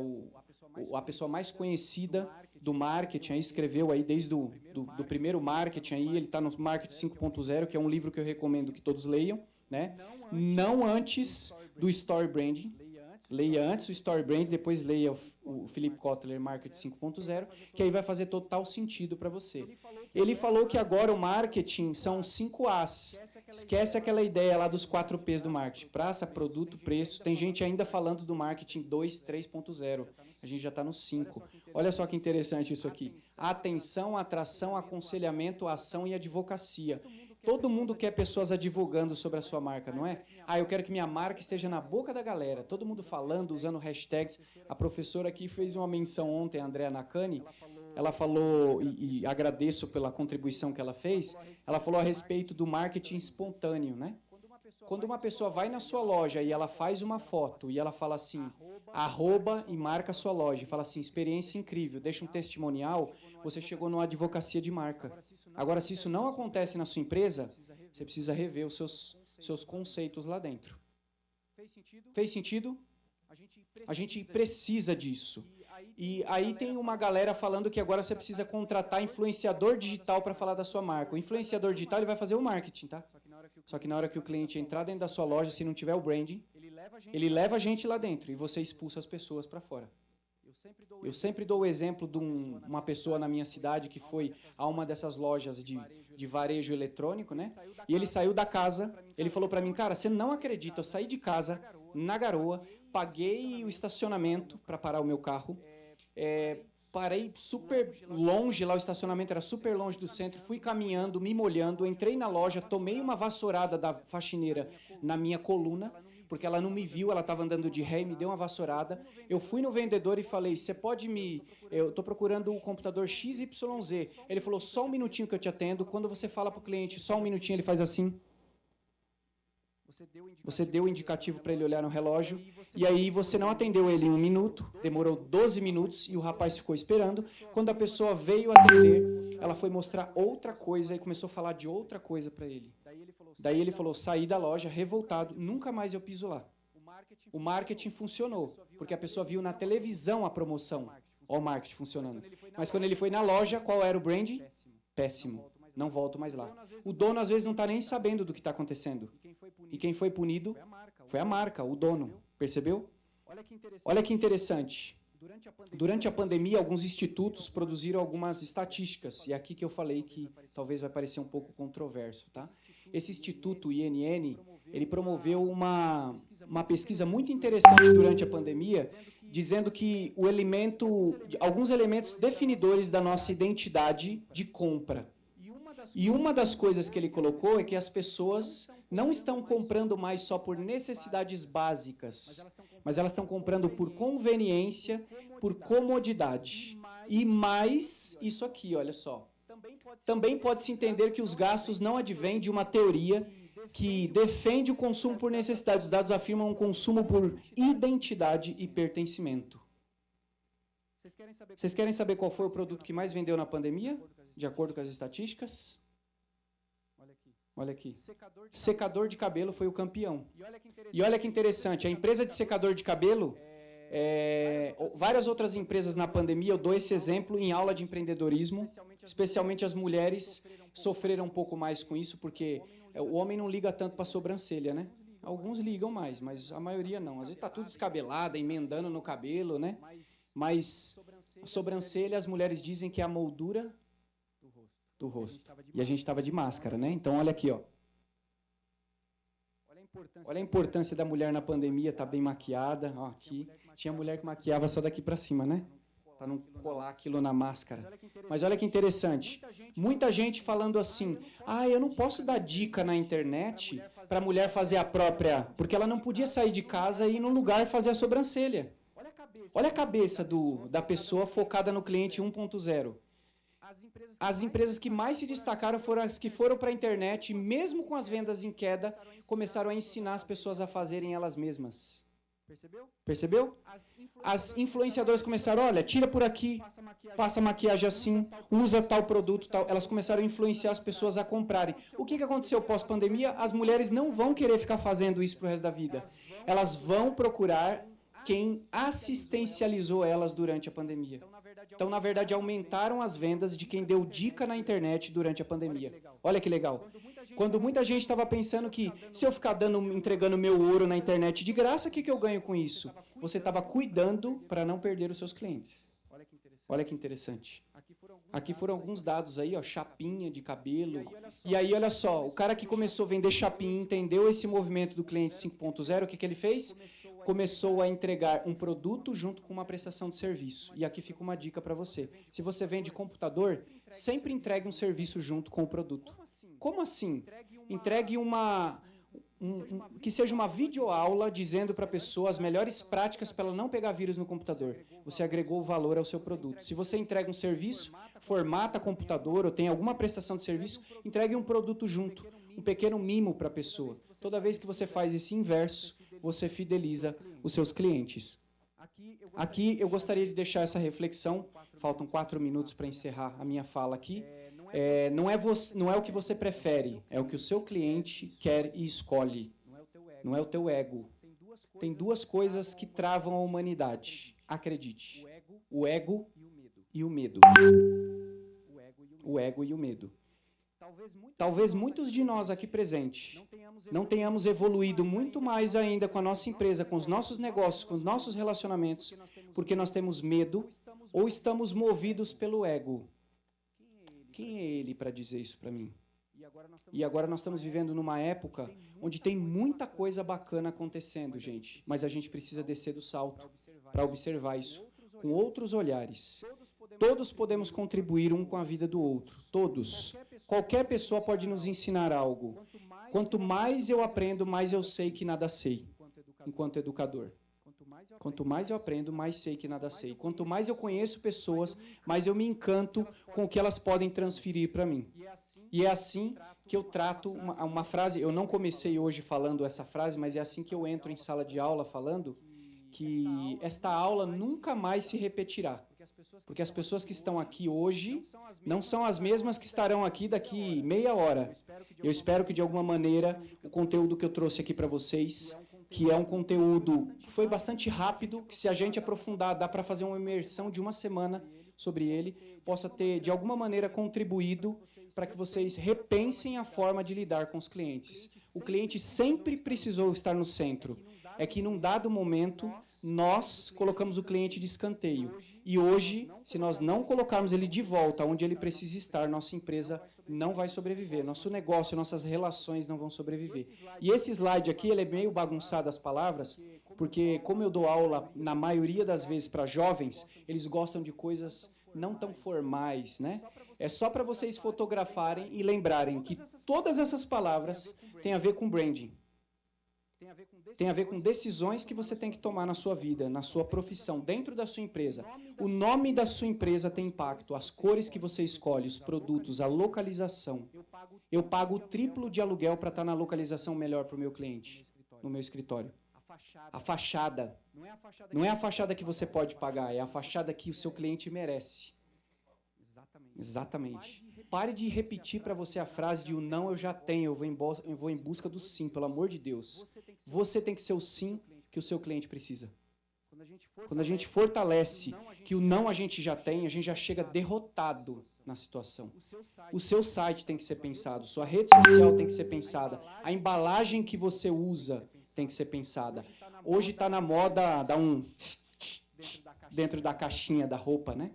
a pessoa mais conhecida do marketing, aí, escreveu aí desde do primeiro marketing, aí, ele está no Marketing 5.0, que é um livro que eu recomendo que todos leiam, né? Não antes do Story Branding. Leia antes o Story Brand, depois leia o Philip Kotler Marketing 5.0, que aí vai fazer total sentido para você. Ele falou que agora o marketing são 5 As. Esquece aquela ideia lá dos 4 Ps do marketing. Praça, produto, preço. Tem gente ainda falando do marketing 2, 3.0. A gente já está no 5. Olha só que interessante isso aqui. Atenção, atração, aconselhamento, ação e advocacia. Todo mundo quer pessoas advogando sobre a sua marca, não é? Eu quero que minha marca esteja na boca da galera. Todo mundo falando, usando hashtags. A professora aqui fez uma menção ontem, a Andrea Nakani. Ela falou, e agradeço pela contribuição que ela fez, ela falou a respeito do marketing espontâneo, né? Quando uma pessoa vai na sua loja e ela faz uma foto e ela fala assim, arroba e marca a sua loja, e fala assim, experiência incrível, deixa um testimonial, você chegou numa advocacia de marca. Agora, se isso não acontece na sua empresa, você precisa rever os seus conceitos lá dentro. Fez sentido? A gente precisa disso. E aí tem uma galera falando que agora você precisa contratar influenciador digital para falar da sua marca. O influenciador digital ele vai fazer o marketing, tá? Só que na hora que o cliente entrar dentro da sua loja, se não tiver o branding, ele leva a gente lá dentro e você expulsa as pessoas para fora. Eu sempre dou o exemplo de uma pessoa na minha cidade que foi a uma dessas lojas de varejo eletrônico, né? E ele saiu da casa, ele falou para mim, cara, você não acredita, eu saí de casa, na garoa, paguei o estacionamento para parar o meu carro, parei super longe, lá o estacionamento era super longe do centro, fui caminhando, me molhando, entrei na loja, tomei uma vassourada da faxineira na minha coluna, porque ela não me viu, ela estava andando de ré e me deu uma vassourada. Eu fui no vendedor e falei, você pode eu estou procurando o computador XYZ. Ele falou, só um minutinho que eu te atendo. Quando você fala para o cliente, só um minutinho, ele faz assim. Você deu o indicativo para ele olhar no relógio, e aí você não atendeu ele em 1 minuto, demorou 12 minutos, e o rapaz ficou esperando. Quando a pessoa veio atender, ela foi mostrar outra coisa e começou a falar de outra coisa para ele. Daí ele falou, saí da loja revoltado, nunca mais eu piso lá. O marketing funcionou, porque a pessoa viu na televisão a promoção. Ó, o marketing funcionando. Mas quando ele foi na loja, qual era o brand? Péssimo. Não volto mais lá. O dono, às vezes, não está nem sabendo do que está acontecendo. E quem foi punido foi a marca, o dono. Percebeu? Olha que interessante. Durante a pandemia, alguns institutos produziram algumas estatísticas. E é aqui que eu falei que talvez vai parecer um pouco controverso, tá? Esse instituto, INN, ele promoveu uma pesquisa muito interessante durante a pandemia, dizendo que alguns elementos definidores da nossa identidade de compra. E uma das coisas que ele colocou é que as pessoas não estão comprando mais só por necessidades básicas, mas elas estão comprando por conveniência, por comodidade. E mais isso aqui, olha só. Também pode-se entender que os gastos não advêm de uma teoria que defende o consumo por necessidade. Os dados afirmam um consumo por identidade e pertencimento. Vocês querem saber qual foi o produto que mais vendeu na pandemia? De acordo com as estatísticas? Olha aqui. Secador de cabelo foi o campeão. E olha que interessante, a empresa de secador de cabelo, várias outras empresas na pandemia, eu dou esse exemplo em aula de empreendedorismo, especialmente as mulheres sofreram um pouco mais com isso, porque o homem não liga tanto para a sobrancelha, né? Alguns ligam mais, mas a maioria não. Às vezes está tudo descabelado, emendando no cabelo, né? Mas a sobrancelha, as mulheres dizem que é a moldura do rosto. E a gente estava de máscara, né? Então, olha aqui, ó. Olha a importância da mulher na pandemia, tá bem maquiada. Ó, aqui. Tinha mulher que maquiava só daqui para cima, né? Para não colar aquilo na máscara. Mas olha que interessante. Muita gente falando assim, eu não posso dar dica na internet para a mulher fazer a própria, porque ela não podia sair de casa e ir num lugar fazer a sobrancelha. Olha a cabeça da pessoa focada no cliente 1.0. As empresas que mais se destacaram foram as que foram para a internet e, mesmo com as vendas em queda, começaram a ensinar as pessoas a fazerem elas mesmas. Percebeu? As influenciadoras começaram, olha, tira por aqui, passa maquiagem assim, usa tal produto, tal. Elas começaram a influenciar as pessoas a comprarem. O que aconteceu pós-pandemia? As mulheres não vão querer ficar fazendo isso pro resto da vida. Elas vão procurar quem assistencializou elas durante a pandemia. Então, na verdade, aumentaram as vendas de quem deu dica na internet durante a pandemia. Olha que legal. Quando muita gente estava pensando que se eu ficar entregando meu ouro na internet de graça, o que eu ganho com isso? Você estava cuidando para não perder os seus clientes. Olha que interessante. Aqui foram alguns dados aí, ó, chapinha de cabelo. E aí, olha só, o cara que começou a vender chapinha, entendeu esse movimento do cliente 5.0, o que ele fez? Começou a entregar um produto junto com uma prestação de serviço. E aqui fica uma dica para você. Se você vende computador, sempre entregue um serviço junto com o produto. Como assim? Entregue que seja uma videoaula dizendo para a pessoa as melhores práticas para ela não pegar vírus no computador. Você agregou valor ao seu produto. Se você entrega um serviço, formata computador ou tem alguma prestação de serviço, entregue um produto junto, um pequeno mimo para a pessoa. Toda vez que você faz esse inverso, você fideliza os seus clientes. Aqui eu gostaria de deixar essa reflexão, faltam 4 minutos para encerrar a minha fala aqui. Não é o que você prefere, é o que o seu cliente quer e escolhe. Não é o teu ego. Tem duas coisas que travam a humanidade. Acredite. O ego e o medo. O ego e o medo. Talvez muitos de nós aqui presentes não tenhamos evoluído muito mais ainda com a nossa empresa, com os nossos negócios, com os nossos relacionamentos, porque nós temos medo ou estamos movidos pelo ego. Quem é ele para dizer isso para mim? E agora nós estamos vivendo numa época onde tem muita coisa bacana acontecendo, gente. Mas a gente precisa descer do salto para observar isso com outros olhares. Todos podemos contribuir um com a vida do outro. Todos. Qualquer pessoa pode nos ensinar algo. Quanto mais eu aprendo, mais eu sei que nada sei, enquanto educador. Quanto mais eu aprendo, mais sei que nada sei. Quanto mais eu conheço pessoas, mais eu me encanto com o que elas podem transferir para mim. E é assim que eu trato uma frase, eu não comecei hoje falando essa frase, mas é assim que eu entro em sala de aula falando que esta aula nunca mais se repetirá. Porque as pessoas que estão aqui hoje não são as mesmas que estarão aqui daqui meia hora. Eu espero que, de alguma maneira, o conteúdo que eu trouxe aqui para vocês, que é um conteúdo que foi bastante rápido, que se a gente aprofundar, dá para fazer uma imersão de uma semana sobre ele, possa ter, de alguma maneira, contribuído para que vocês repensem a forma de lidar com os clientes. O cliente sempre precisou estar no centro. É que, num dado momento, nós colocamos o cliente de escanteio. E hoje, se nós não colocarmos ele de volta onde ele precisa estar, nossa empresa não vai sobreviver. Nosso negócio, nossas relações não vão sobreviver. E esse slide aqui, ele é meio bagunçado as palavras, porque como eu dou aula, na maioria das vezes, para jovens, eles gostam de coisas não tão formais, né? É só para vocês fotografarem e lembrarem que todas essas palavras têm a ver com branding. Tem a ver com decisões que você tem que tomar na sua vida, na sua profissão, dentro da sua empresa. O nome da sua empresa tem impacto, as cores que você escolhe, os produtos, a localização. Eu pago o triplo de aluguel para estar na localização melhor para o meu cliente, no meu escritório. A fachada. Não é a fachada que você pode pagar, é a fachada que o seu cliente merece. Exatamente. Pare de repetir para você a frase de o não eu já tenho, eu vou em busca do sim, pelo amor de Deus. Você tem que ser o sim que o seu cliente precisa. Quando a gente fortalece que o não a gente já chega derrotado na situação. O seu site tem que ser pensado, sua rede social tem que ser pensada, a embalagem que você usa tem que ser pensada. Hoje está na moda dar um dentro da caixinha da roupa, né?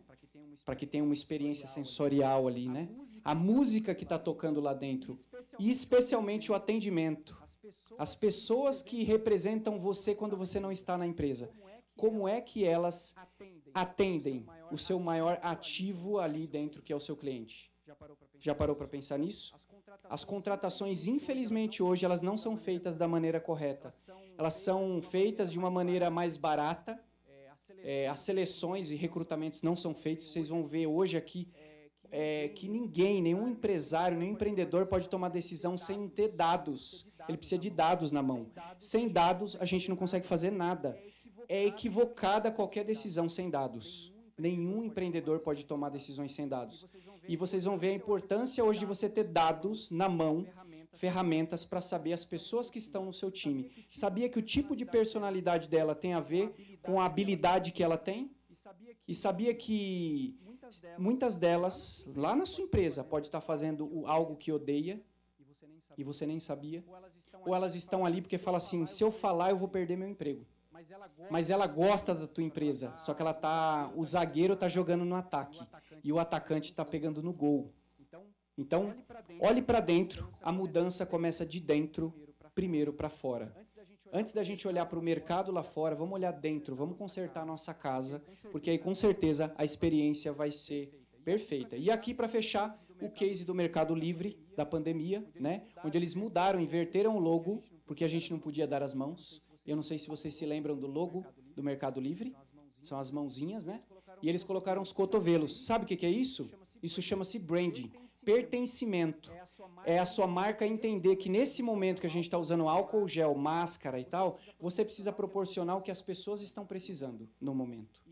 Para que tenha uma experiência sensorial ali, né? A música que está tocando lá dentro. E especialmente o atendimento. As pessoas que representam você quando você não está na empresa. Como é que elas atendem o seu maior ativo ali dentro, que é o seu cliente? Já parou para pensar nisso? As contratações, infelizmente, hoje, elas não são feitas da maneira correta. Elas são feitas de uma maneira mais barata. As seleções e recrutamentos não são feitos. Vocês vão ver hoje aqui que ninguém, nenhum empresário, nenhum empreendedor pode tomar decisão sem ter dados. Ele precisa de dados na mão. Sem dados, a gente não consegue fazer nada. É equivocada qualquer decisão sem dados. Nenhum empreendedor pode tomar decisões sem dados. E vocês vão ver a importância hoje de você ter dados na mão, ferramentas para saber as pessoas que estão no seu time. Sabia que o tipo de personalidade dela tem a ver com a habilidade que ela tem? E sabia que muitas delas, lá na sua empresa, pode estar fazendo algo que odeia e você nem sabia? Ou elas estão ali porque falam assim, se eu falar eu vou perder meu emprego. Mas ela gosta da tua empresa, só que o zagueiro está jogando no ataque e o atacante está pegando no gol. Então, olhe para dentro, a mudança começa de dentro, primeiro para fora. Antes da gente olhar para o mercado lá fora, vamos olhar dentro, vamos consertar a nossa casa, porque aí com certeza a experiência vai ser perfeita. E aqui para fechar, o case do Mercado Livre, da pandemia, né? Onde eles mudaram, inverteram o logo, porque a gente não podia dar as mãos. Eu não sei se vocês se lembram do logo do Mercado Livre, são as mãozinhas, né? E eles colocaram os cotovelos. Sabe o que é isso? Isso chama-se branding, pertencimento. É a sua marca entender que nesse momento que a gente está usando álcool gel, máscara e tal, você precisa proporcionar o que as pessoas estão precisando no momento.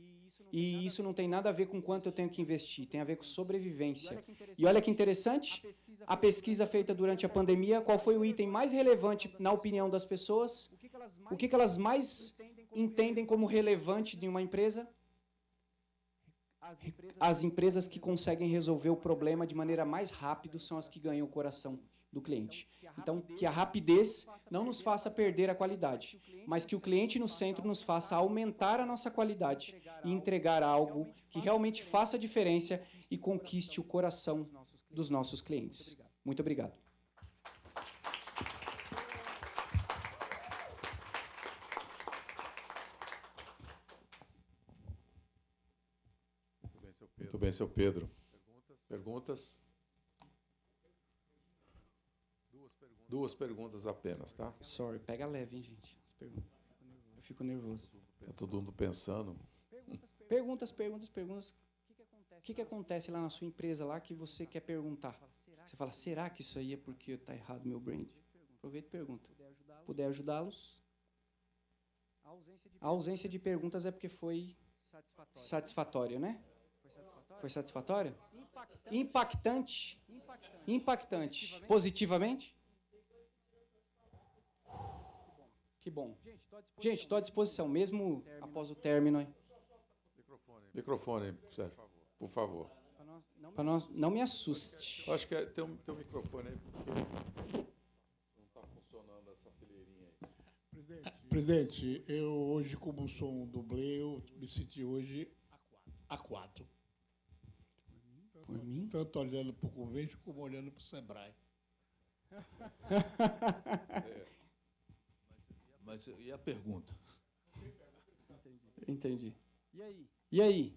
E isso não tem nada a ver com quanto eu tenho que investir, tem a ver com sobrevivência. E olha que interessante, a pesquisa feita durante a pandemia, qual foi o item mais relevante na opinião das pessoas? O que elas mais entendem como relevante de uma empresa? As empresas que conseguem resolver o problema de maneira mais rápida são as que ganham o coração do cliente. Então, que a rapidez não nos faça perder a qualidade, mas que o cliente no centro nos faça aumentar a nossa qualidade e entregar algo que realmente faça diferença e conquiste o coração dos nossos clientes. Muito obrigado. Muito bem, seu Pedro. Perguntas? Duas perguntas apenas, tá? Sorry, pega leve, hein, gente? As perguntas. Eu fico nervoso. Está todo mundo pensando. Perguntas. O que acontece lá na sua empresa lá que você quer perguntar? Você fala, será que isso aí é porque está errado meu brand? Aproveita e pergunta. Puder ajudá-los? A ausência de perguntas é porque foi satisfatória, né? Foi satisfatória? Impactante. Positivamente? Que bom. Gente, estou à disposição, mesmo após o término. Aí. Microfone, Sérgio, por favor. Não me assuste. Eu acho que tem um microfone aí. Não está funcionando essa fileirinha aí. Presidente, eu hoje, como sou um dublê, eu me senti hoje A4. Por mim? Tanto olhando para o Convênio como olhando para o Sebrae. Mas e a pergunta? Entendi. E aí?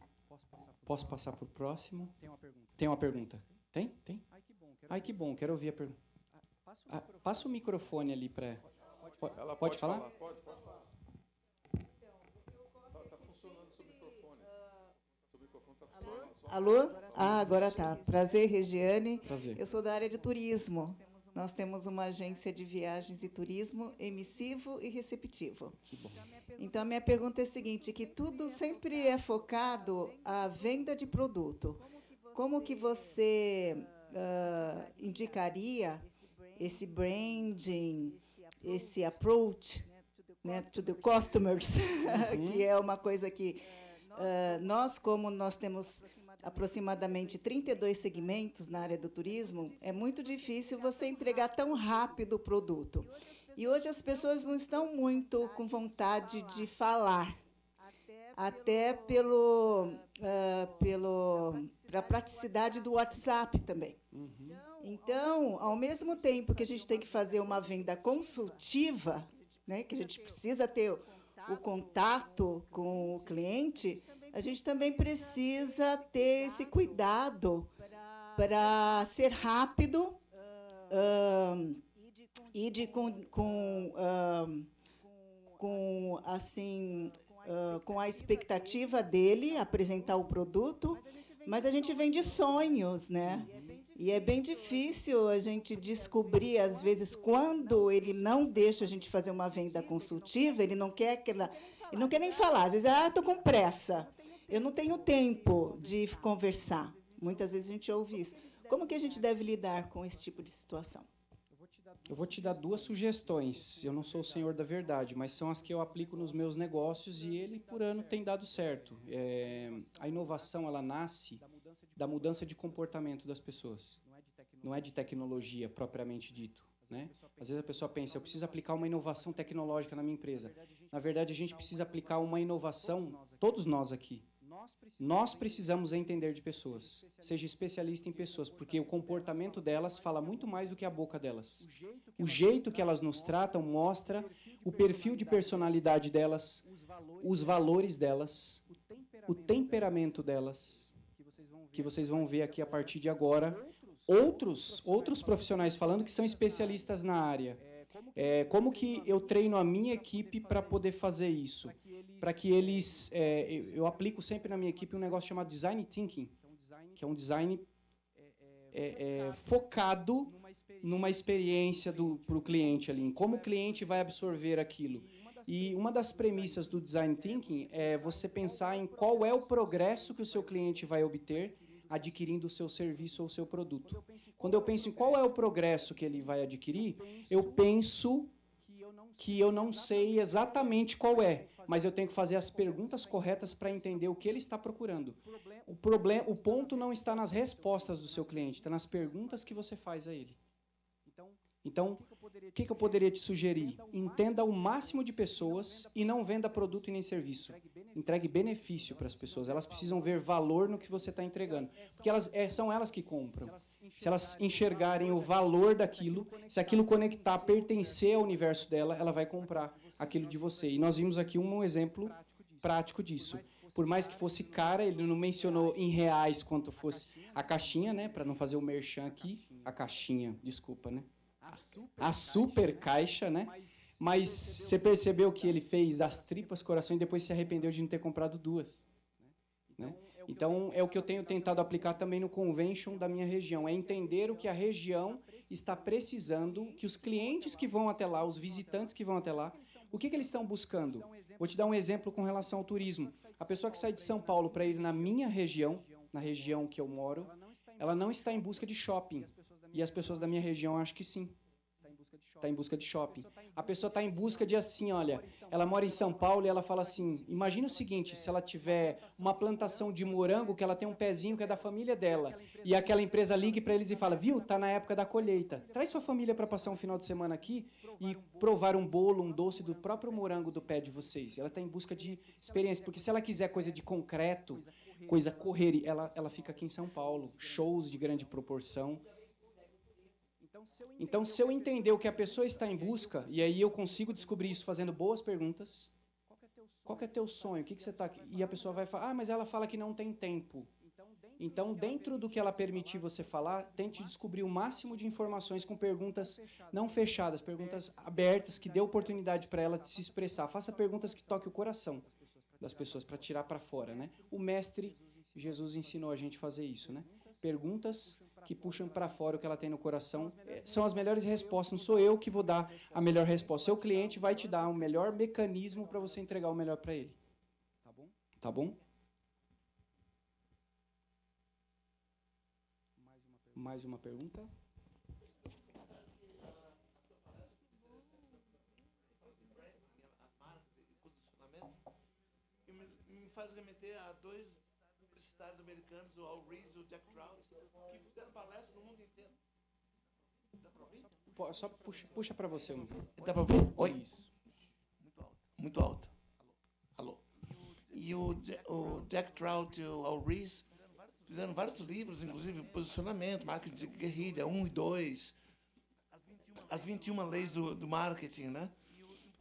Posso passar para o próximo? Tem uma pergunta. Tem? Ai, que bom. Quero ouvir a pergunta. Passa o microfone ali para... Ela pode falar? Pode falar. Tá funcionando seu microfone. Seu microfone tá funcionando. Alô? Ah, agora tá. Prazer, Regiane. Prazer. Eu sou da área de turismo. Nós temos uma agência de viagens e turismo emissivo e receptivo. Que bom. Então, a minha pergunta é a seguinte, que tudo sempre é focado à venda de produto. Como que você indicaria esse branding, esse approach, né, to the customers, que é uma coisa que como nós temos aproximadamente 32 segmentos na área do turismo, é muito difícil você entregar tão rápido o produto. E hoje as pessoas não estão muito com vontade de falar, até pela praticidade do WhatsApp também. Então, ao mesmo tempo que a gente tem que fazer uma venda consultiva, né, que a gente precisa ter o contato com o cliente, a gente também precisa ter esse cuidado para ser rápido e com a expectativa dele apresentar o produto, mas a gente vende sonhos, né? E é bem difícil a gente descobrir, às vezes, quando ele não deixa a gente fazer uma venda consultiva, ele não quer nem falar. Às vezes, estou com pressa, eu não tenho tempo de conversar. Muitas vezes a gente ouve isso. Como que a gente deve lidar com esse tipo de situação? Eu vou te dar 2 sugestões. Eu não sou o senhor da verdade, mas são as que eu aplico nos meus negócios e ele, por ano, tem dado certo. A inovação, ela nasce da mudança de comportamento das pessoas. Não é de tecnologia, propriamente dito, né? Às vezes a pessoa pensa, eu preciso aplicar uma inovação tecnológica na minha empresa. Na verdade, a gente precisa aplicar uma inovação, todos nós aqui. Nós precisamos entender de pessoas. Seja especialista em pessoas, porque o comportamento delas fala muito mais do que a boca delas. O jeito que elas nos tratam mostra o perfil de personalidade delas, os valores delas, o temperamento delas, que vocês vão ver aqui a partir de agora. Outros profissionais falando que são especialistas na área. Como que eu treino a minha equipe para poder fazer isso? Para que eles... eu aplico sempre na minha equipe um negócio chamado Design Thinking, que é um design focado numa experiência para o cliente ali, em como o cliente vai absorver aquilo. E uma das premissas do Design Thinking é você pensar em qual é o progresso que o seu cliente vai obter adquirindo o seu serviço ou o seu produto. Quando eu penso em qual é o progresso que ele vai adquirir, eu penso que eu não sei exatamente qual é, mas eu tenho que fazer as perguntas corretas para entender o que ele está procurando. O ponto não está nas respostas do seu cliente, está nas perguntas que você faz a ele. Então, o que eu poderia te sugerir? Entenda o máximo de pessoas e não venda produto e nem serviço. Entregue benefício para as pessoas. Elas precisam ver valor no que você está entregando. Porque são elas que compram. Se elas enxergarem o valor daquilo, se aquilo conectar, pertencer ao universo dela, ela vai comprar aquilo de você. E nós vimos aqui um exemplo prático disso. Por mais que fosse cara, ele não mencionou em reais quanto fosse a caixinha, né? Para não fazer o merchan aqui. A caixinha, desculpa, né? A super caixa, né? Mas você percebeu que ele fez das tripas coração e depois se arrependeu de não ter comprado 2. Né? Então, é o que eu tenho tentado aplicar também no convention da minha região, é entender o que a região está precisando, que os clientes que vão até lá, os visitantes que vão até lá, o que eles estão buscando? Vou te dar um exemplo com relação ao turismo. A pessoa que sai de São Paulo para ir na minha região, na região que eu moro, ela não está em busca de shopping. E as pessoas da minha região acham que sim. Está em busca de shopping. A pessoa está em busca de assim, olha, ela mora em São Paulo e ela fala assim, imagina o seguinte, se ela tiver uma plantação de morango, que ela tem um pezinho que é da família dela, e aquela empresa liga para eles e fala, viu, tá na época da colheita, traz sua família para passar um final de semana aqui e provar um bolo, um doce do próprio morango do pé de vocês. Ela está em busca de experiência, porque se ela quiser coisa de concreto, coisa correr, ela fica aqui em São Paulo, shows de grande proporção. Então, se eu entender o que a pessoa está em busca, e aí eu consigo descobrir isso fazendo boas perguntas, qual que é teu sonho? O que você está... E a pessoa vai falar, mas ela fala que não tem tempo. Então, dentro do que ela permitir você falar, tente descobrir o máximo de informações com perguntas não fechadas, perguntas abertas, que dê oportunidade para ela de se expressar. Faça perguntas que toquem o coração das pessoas, para tirar para fora, né? O mestre Jesus ensinou a gente a fazer isso, né? Perguntas que puxam para fora o que ela tem no coração são as melhores respostas. Não sou eu que vou dar a melhor resposta. Seu cliente vai te dar o melhor mecanismo para você entregar o melhor para ele. Tá bom? Tá bom? Mais uma pergunta? Me faz remeter a dois publicitários americanos, o Al Rees e o Jack Trout, que fizeram palestra no mundo inteiro. Dá pra ouvir? Só puxa para você. Dá pra ouvir? Oi? Isso. Muito alto. Alô. E o Jack Trout e o Al Rees fizeram vários livros, inclusive Posicionamento, Marketing de Guerrilha 1 e 2, as 21 leis do marketing, né?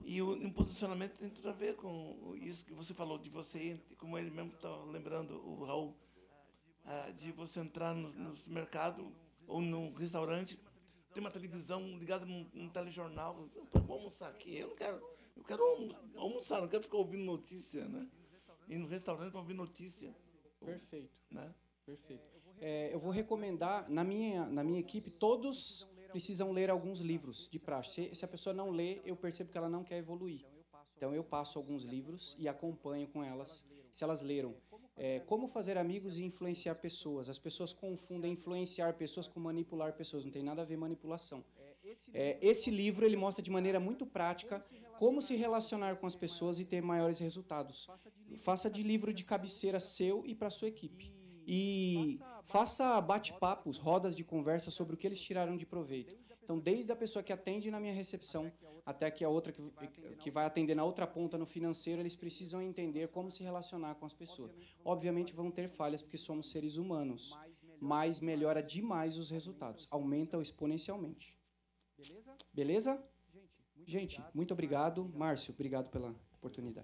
E o posicionamento tem tudo a ver com isso que você falou, de você, como ele mesmo está lembrando, o Raul, de você entrar no mercado ou no restaurante, tem uma televisão ligada num telejornal, vou almoçar aqui, eu quero almoçar, não quero ficar ouvindo notícia, né? Ir no restaurante para ouvir notícia. Perfeito. Né? Perfeito. Eu vou recomendar, na minha equipe, todos precisam ler alguns livros de praxe. Se a pessoa não lê, eu percebo que ela não quer evoluir. Então, eu passo alguns livros e acompanho com elas, se elas leram. Como fazer amigos e influenciar pessoas. As pessoas confundem influenciar pessoas com manipular pessoas. Não tem nada a ver manipulação. Esse livro ele mostra de maneira muito prática como se relacionar com as pessoas e ter maiores resultados. Faça de livro de cabeceira seu e para sua equipe. E faça bate-papos, rodas de conversa sobre o que eles tiraram de proveito. Então, desde a pessoa que atende na minha recepção até que a outra que vai atender na outra ponta no financeiro, eles precisam entender como se relacionar com as pessoas. Obviamente vão ter falhas porque somos seres humanos, mas melhora demais os resultados, aumenta exponencialmente. Beleza? Gente, muito obrigado. Márcio, obrigado pela oportunidade.